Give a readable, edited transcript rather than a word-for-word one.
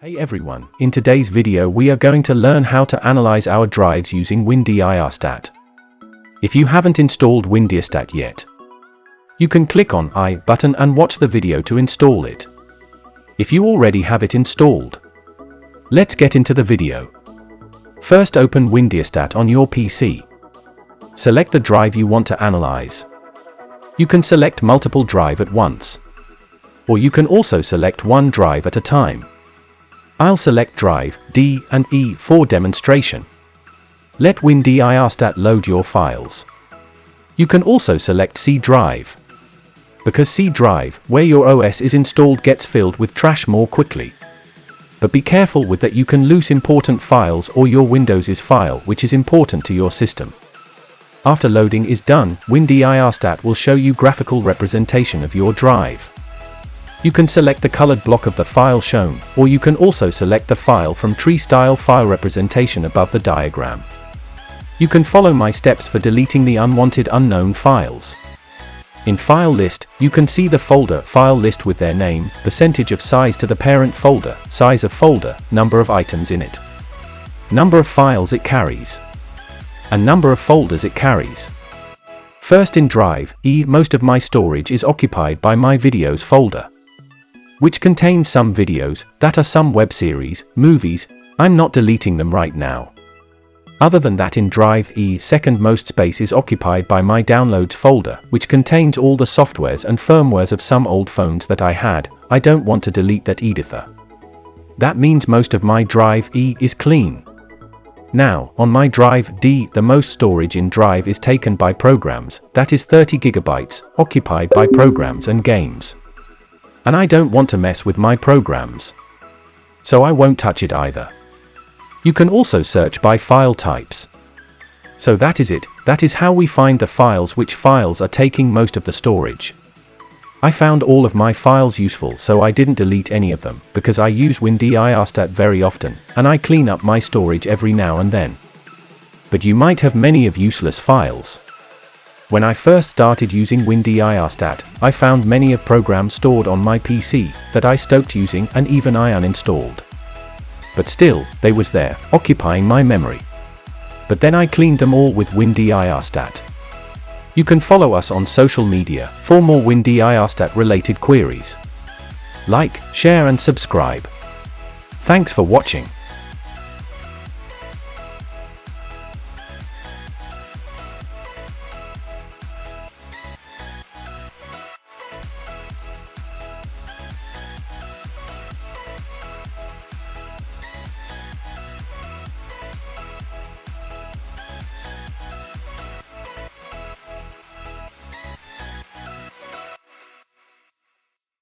Hey everyone, in today's video we are going to learn how to analyze our drives using WinDirStat. If you haven't installed WinDirStat yet, you can click on I button and watch the video to install it. If you already have it installed, let's get into the video. First, open WinDirStat on your PC. Select the drive you want to analyze. You can select multiple drives at once, or you can also select one drive at a time. I'll select drive D and E for demonstration. Let WinDirStat load your files. You can also select C drive, because C drive, where your OS is installed, gets filled with trash more quickly. But be careful with that, you can lose important files or your Windows's file which is important to your system. After loading is done, WinDirStat will show you graphical representation of your drive. You can select the colored block of the file shown, or you can also select the file from tree-style file representation above the diagram. You can follow my steps for deleting the unwanted unknown files. In File List, you can see the folder file list with their name, percentage of size to the parent folder, size of folder, number of items in it, number of files it carries, and number of folders it carries. First, in Drive E, most of my storage is occupied by my videos folder, which contains some videos that are some web series, movies. I'm not deleting them right now. Other than that, in Drive E, second most space is occupied by my Downloads folder, which contains all the softwares and firmwares of some old phones that I had. I don't want to delete that either. That means most of my Drive E is clean. Now, on my Drive D, the most storage in Drive is taken by programs, that is 30 gigabytes, occupied by programs and games. And I don't want to mess with my programs, so I won't touch it either. You can also search by file types. So that is it, that is how we find the files, which files are taking most of the storage. I found all of my files useful, so I didn't delete any of them, because I use WinDirStat very often, and I clean up my storage every now and then. But you might have many of useless files. When I first started using WinDirStat, I found many of programs stored on my PC that I stopped using, and even I uninstalled. But still, they was there, occupying my memory. But then I cleaned them all with WinDirStat. You can follow us on social media for more WinDirStat related queries. Like, share and subscribe. Thanks for watching.